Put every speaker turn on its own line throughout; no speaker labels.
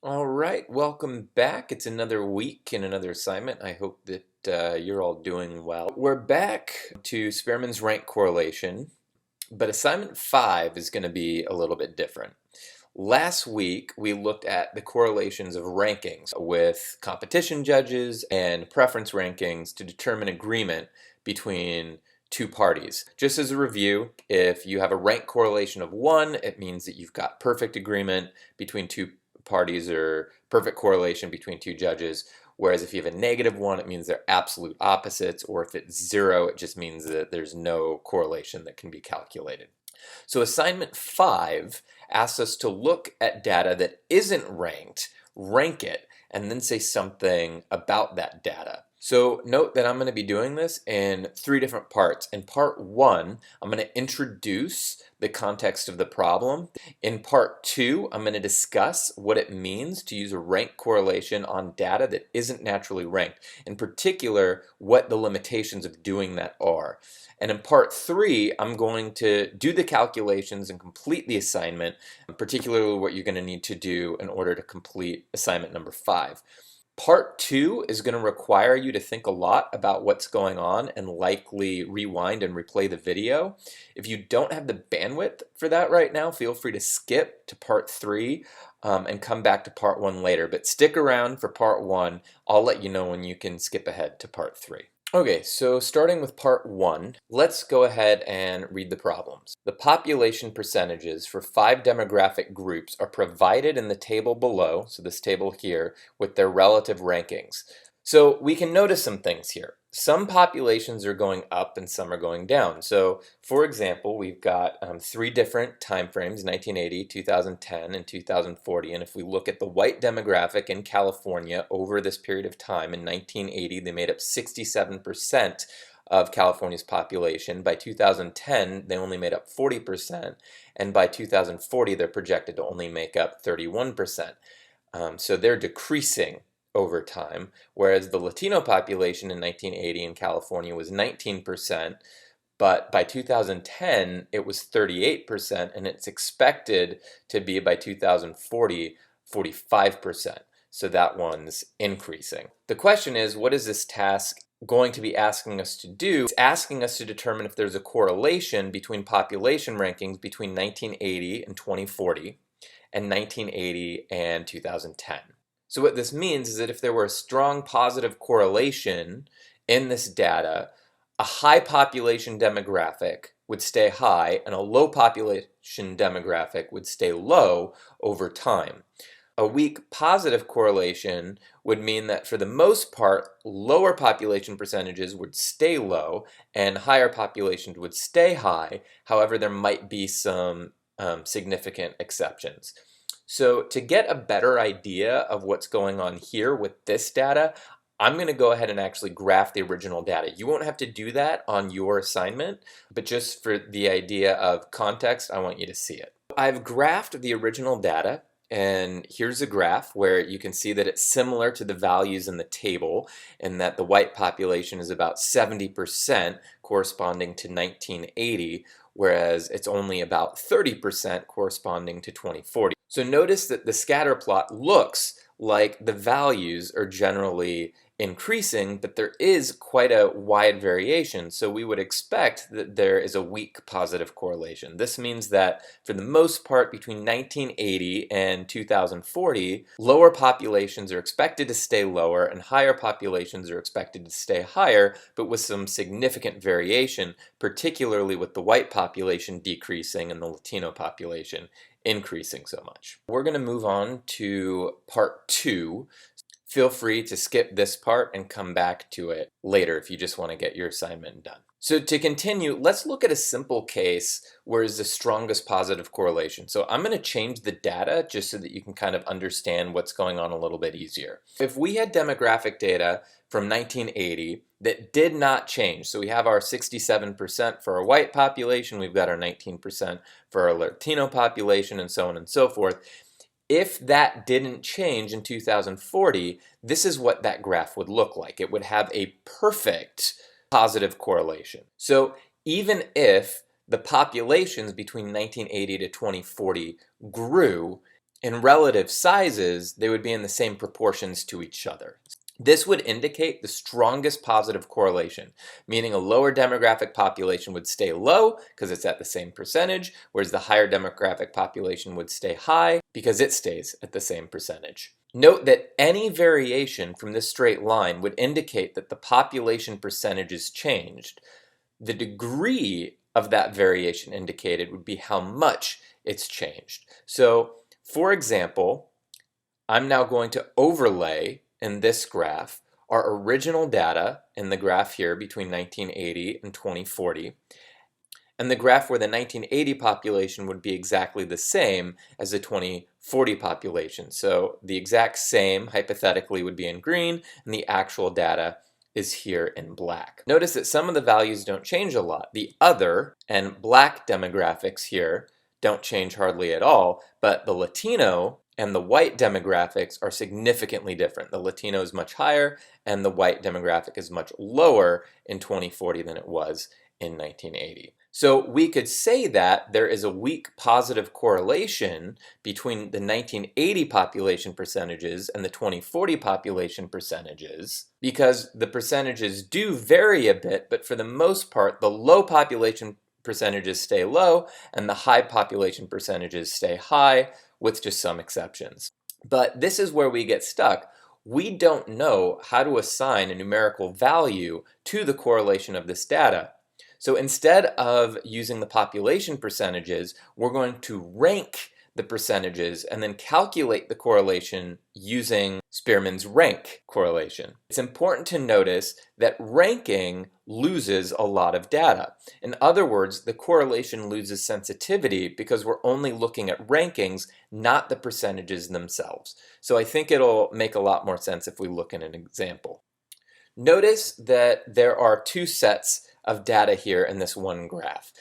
All right, welcome back. It's another week and another assignment. I hope that you're all doing well. We're back to Spearman's rank correlation, but assignment 5 is going to be a little bit different. Last week, we looked at the correlations of rankings with competition judges and preference rankings to determine agreement between two parties. Just as a review, if you have a rank correlation of 1, it means that you've got perfect agreement between two parties or perfect correlation between two judges. Whereas if you have a -1, it means they're absolute opposites, or if it's 0, it just means that there's no correlation that can be calculated. So assignment 5 asks us to look at data that isn't ranked, rank it, and then say something about that data. So note that I'm going to be doing this in 3 different parts. In part 1, I'm going to introduce the context of the problem. In part 2, I'm going to discuss what it means to use a rank correlation on data that isn't naturally ranked. In particular, what the limitations of doing that are. And in part 3, I'm going to do the calculations and complete the assignment, particularly what you're going to need to do in order to complete assignment number 5. Part 2 is going to require you to think a lot about what's going on and likely rewind and replay the video. If you don't have the bandwidth for that right now, feel free to skip to part 3 and come back to part 1 later. But stick around for part 1. I'll let you know when you can skip ahead to part 3. Okay, so starting with part 1, let's go ahead and read the problems. The population percentages for 5 demographic groups are provided in the table below, so this table here, with their relative rankings. So we can notice some things here. Some populations are going up and some are going down. So for example, we've got 3 different time frames, 1980, 2010, and 2040. And if we look at the white demographic in California over this period of time, in 1980, they made up 67% of California's population. By 2010, they only made up 40%. And by 2040, they're projected to only make up 31%. So they're decreasing over time, whereas the Latino population in 1980 in California was 19%, but by 2010 it was 38%, and it's expected to be by 2040 45%. So that one's increasing. The question is, what is this task going to be asking us to do? It's asking us to determine if there's a correlation between population rankings between 1980 and 2040 and 1980 and 2010. So what this means is that if there were a strong positive correlation in this data, a high population demographic would stay high and a low population demographic would stay low over time. A weak positive correlation would mean that for the most part, lower population percentages would stay low and higher populations would stay high. However, there might be some significant exceptions. So to get a better idea of what's going on here with this data, I'm going to go ahead and actually graph the original data. You won't have to do that on your assignment, but just for the idea of context, I want you to see it. I've graphed the original data, and here's a graph where you can see that it's similar to the values in the table, and that the white population is about 70% corresponding to 1980, whereas it's only about 30% corresponding to 2040. So notice that the scatter plot looks like the values are generally increasing, but there is quite a wide variation. So we would expect that there is a weak positive correlation. This means that for the most part between 1980 and 2040, lower populations are expected to stay lower and higher populations are expected to stay higher, but with some significant variation, particularly with the white population decreasing and the Latino population increasing so much. We're going to move on to part 2. Feel free to skip this part and come back to it later if you just want to get your assignment done. So to continue, let's look at a simple case where is the strongest positive correlation. So I'm going to change the data just so that you can kind of understand what's going on a little bit easier. If we had demographic data from 1980 that did not change, so we have our 67% for our white population, we've got our 19% for our Latino population, and so on and so forth. If that didn't change in 2040, this is what that graph would look like. It would have a perfect positive correlation. So even if the populations between 1980 to 2040 grew, In relative sizes, they would be in the same proportions to each other. This would indicate the strongest positive correlation, meaning a lower demographic population would stay low because it's at the same percentage, whereas the higher demographic population would stay high because it stays at the same percentage. Note that any variation from this straight line would indicate that the population percentages changed. The degree of that variation indicated would be how much it's changed. So, for example, I'm now going to overlay in this graph our original data in the graph here between 1980 and 2040, and the graph where the 1980 population would be exactly the same as the 2040 population. So the exact same, hypothetically, would be in green, and the actual data is here in black. Notice that some of the values don't change a lot. The other and black demographics here don't change hardly at all, but the Latino and the white demographics are significantly different. The Latino is much higher, and the white demographic is much lower in 2040 than it was in 1980. So we could say that there is a weak positive correlation between the 1980 population percentages and the 2040 population percentages, because the percentages do vary a bit, but for the most part, the low population percentages stay low and the high population percentages stay high, with just some exceptions. But this is where we get stuck. We don't know how to assign a numerical value to the correlation of this data. So instead of using the population percentages, we're going to rank the percentages and then calculate the correlation using Spearman's rank correlation. It's important to notice that ranking loses a lot of data. In other words, the correlation loses sensitivity because we're only looking at rankings, not the percentages themselves. So I think it'll make a lot more sense if we look at an example. Notice that there are two sets of data here in this one graph.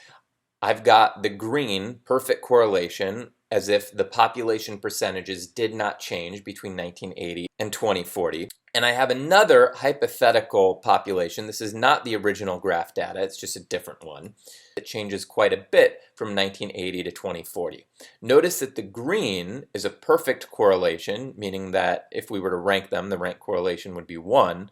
I've got the green perfect correlation, as if the population percentages did not change between 1980 and 2040. And I have another hypothetical population. This is not the original graph data, it's just a different one. It changes quite a bit from 1980 to 2040. Notice that the green is a perfect correlation, meaning that if we were to rank them, the rank correlation would be 1.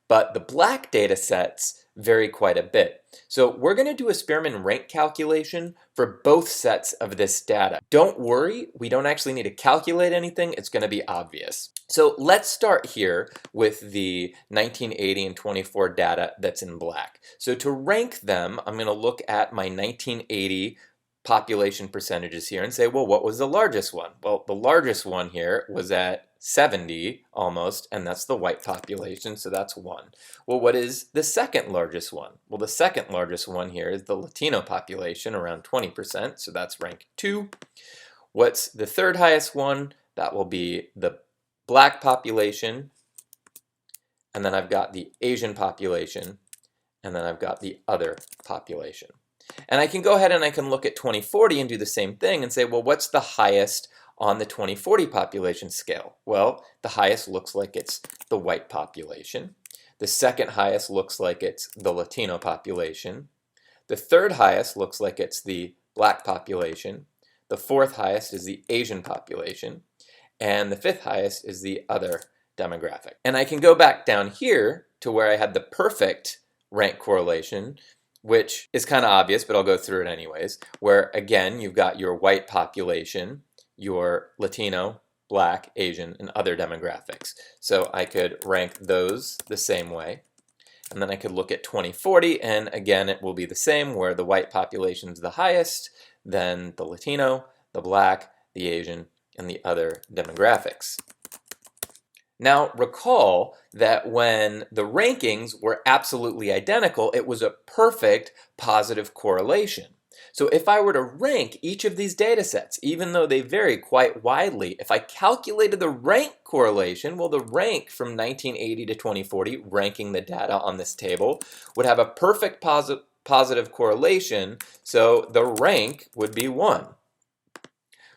But the black data sets vary quite a bit. So we're going to do a Spearman rank calculation for both sets of this data. Don't worry, we don't actually need to calculate anything, it's going to be obvious. So let's start here with the 1980 and 24 data that's in black. So to rank them, I'm going to look at my 1980 population percentages here and say, well, what was the largest one? Well, the largest one here was at 70 almost, and that's the white population, so that's 1. Well, what is the second largest one? Well, the second largest one here is the Latino population, around 20%, so that's rank 2. What's the third highest one? That will be the black population, and then I've got the Asian population, and then I've got the other population. And I can go ahead and I can look at 2040 and do the same thing and say, well, what's the highest on the 2040 population scale? Well, the highest looks like it's the white population. The second highest looks like it's the Latino population. The third highest looks like it's the black population. The fourth highest is the Asian population. And the fifth highest is the other demographic. And I can go back down here to where I had the perfect rank correlation, which is kind of obvious, but I'll go through it anyways, where again, you've got your white population, your Latino, black, Asian, and other demographics. So I could rank those the same way. And then I could look at 2040, and again, it will be the same, where the white population is the highest, then the Latino, the black, the Asian, and the other demographics. Now recall that when the rankings were absolutely identical, it was a perfect positive correlation. So if I were to rank each of these data sets, even though they vary quite widely, if I calculated the rank correlation, well, the rank from 1980 to 2040, ranking the data on this table, would have a perfect positive correlation, so the rank would be 1.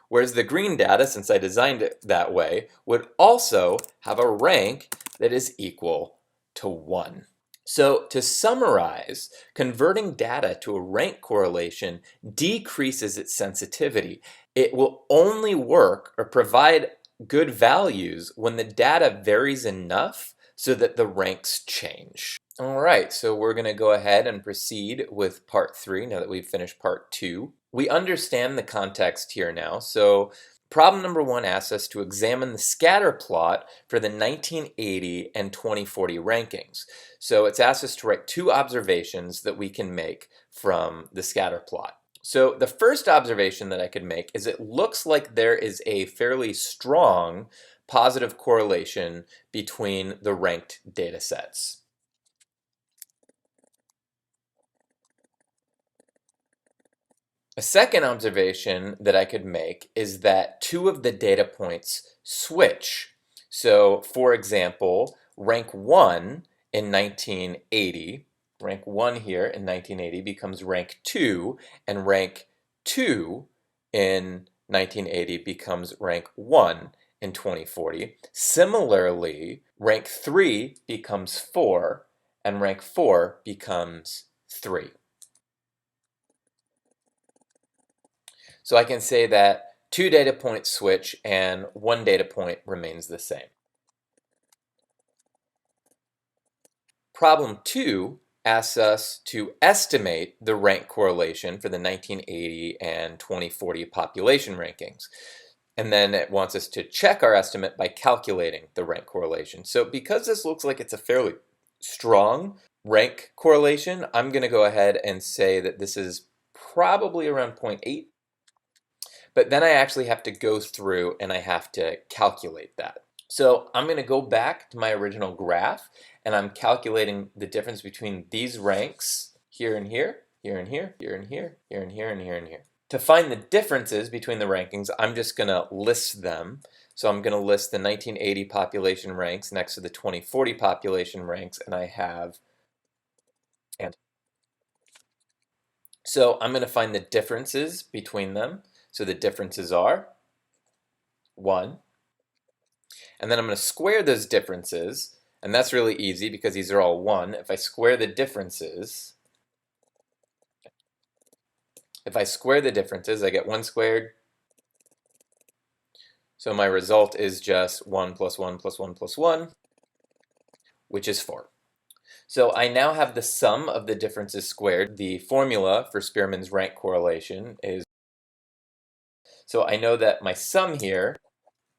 Whereas the green data, since I designed it that way, would also have a rank that is equal to 1. So to summarize, converting data to a rank correlation decreases its sensitivity. It will only work or provide good values when the data varies enough so that the ranks change. All right, so we're going to go ahead and proceed with part 3 now that we've finished part 2. We understand the context here now, so problem number 1 asks us to examine the scatter plot for the 1980 and 2040 rankings. So it's asked us to write 2 observations that we can make from the scatter plot. So the first observation that I could make is it looks like there is a fairly strong positive correlation between the ranked data sets. A second observation that I could make is that 2 of the data points switch. So, for example, rank 1 in 1980, rank 1 here in 1980 becomes rank 2, and rank 2 in 1980 becomes rank 1 in 2040. Similarly, rank 3 becomes 4, and rank 4 becomes 3. So I can say that 2 data points switch and 1 data point remains the same. Problem 2 asks us to estimate the rank correlation for the 1980 and 2040 population rankings. And then it wants us to check our estimate by calculating the rank correlation. So because this looks like it's a fairly strong rank correlation, I'm going to go ahead and say that this is probably around 0.8. But then I actually have to go through and I have to calculate that. So I'm going to go back to my original graph and I'm calculating the difference between these ranks here and here, here and here, here and here, here and here and here and here. To find the differences between the rankings, I'm just going to list them. So I'm going to list the 1980 population ranks next to the 2040 population ranks, and I have and. So I'm going to find the differences between them. So the differences are 1. And then I'm going to square those differences. And that's really easy because these are all 1. If I square the differences, I get 1 squared. So my result is just 1 plus 1 plus 1 plus 1, which is 4. So I now have the sum of the differences squared. The formula for Spearman's rank correlation is, so I know that my sum here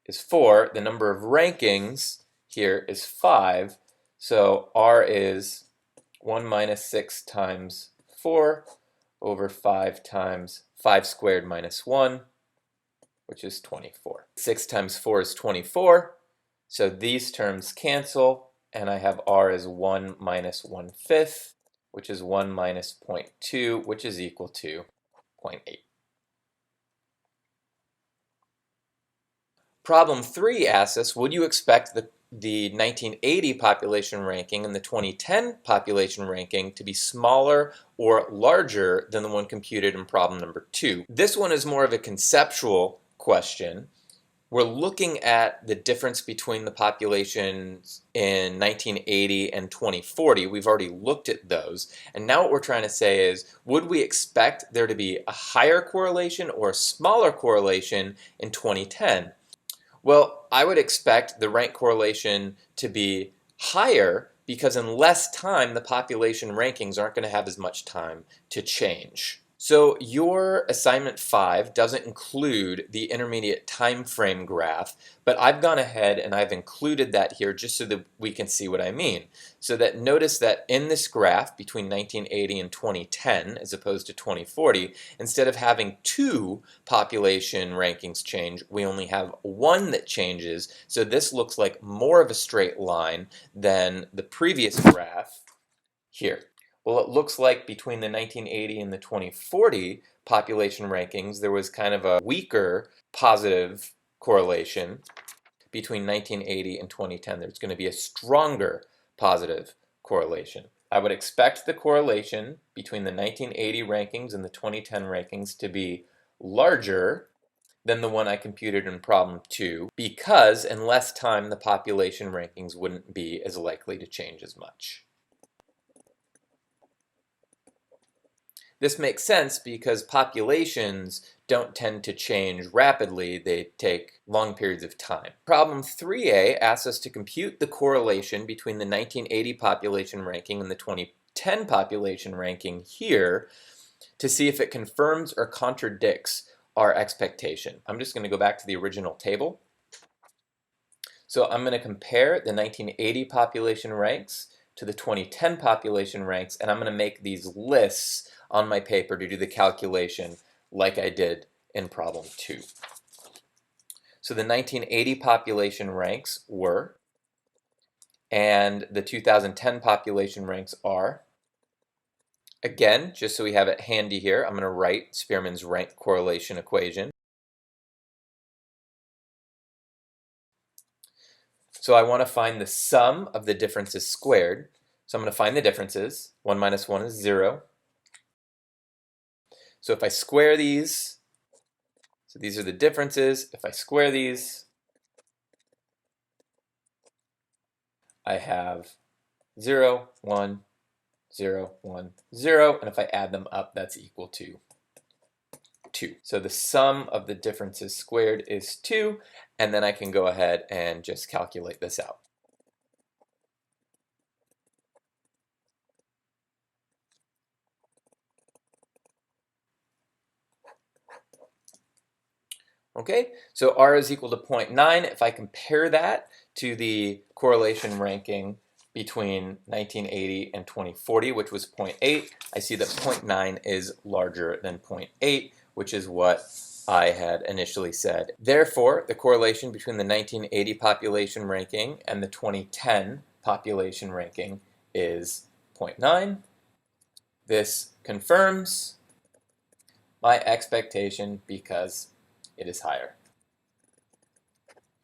is 4. The number of rankings here is 5. So R is 1 minus 6 times 4 over 5 times 5 squared minus 1, which is 24. 6 times 4 is 24. So these terms cancel, and I have R as 1 minus 1/5, which is 1 minus 0.2, which is equal to 0.8. Problem 3 asks us, would you expect the 1980 population ranking and the 2010 population ranking to be smaller or larger than the one computed in problem number 2? This one is more of a conceptual question. We're looking at the difference between the populations in 1980 and 2040. We've already looked at those. And now what we're trying to say is, would we expect there to be a higher correlation or a smaller correlation in 2010? Well, I would expect the rank correlation to be higher because in less time, the population rankings aren't going to have as much time to change. So your assignment 5 doesn't include the intermediate time frame graph, but I've gone ahead and I've included that here just so that we can see what I mean. So that notice that in this graph between 1980 and 2010 as opposed to 2040, instead of having 2 population rankings change, we only have 1 that changes. So this looks like more of a straight line than the previous graph here. Well, it looks like between the 1980 and the 2040 population rankings, there was kind of a weaker positive correlation. Between 1980 and 2010, there's going to be a stronger positive correlation. I would expect the correlation between the 1980 rankings and the 2010 rankings to be larger than the one I computed in problem 2, because in less time, the population rankings wouldn't be as likely to change as much. This makes sense because populations don't tend to change rapidly, they take long periods of time. Problem 3a asks us to compute the correlation between the 1980 population ranking and the 2010 population ranking here to see if it confirms or contradicts our expectation. I'm just going to go back to the original table. So I'm going to compare the 1980 population ranks to the 2010 population ranks, and I'm going to make these lists on my paper to do the calculation like I did in problem 2. So the 1980 population ranks were, and the 2010 population ranks are. Again, just so we have it handy here, I'm going to write Spearman's rank correlation equation. So I want to find the sum of the differences squared. So I'm going to find the differences. 1 minus 1 is 0. So if I square these, so these are the differences. If I square these, I have 0, 1, 0, 1, 0. And if I add them up, that's equal to 2. So the sum of the differences squared is 2. And then I can go ahead and just calculate this out. Okay, so R is equal to 0.9. If I compare that to the correlation ranking between 1980 and 2040, which was 0.8, I see that 0.9 is larger than 0.8, which is what I had initially said. Therefore, the correlation between the 1980 population ranking and the 2010 population ranking is 0.9. This confirms my expectation because it is higher.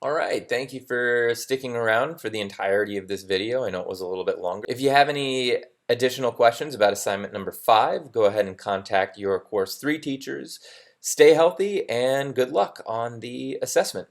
All right, thank you for sticking around for the entirety of this video. I know it was a little bit longer. If you have any additional questions about assignment number 5, go ahead and contact your course 3 teachers. Stay healthy and good luck on the assessment.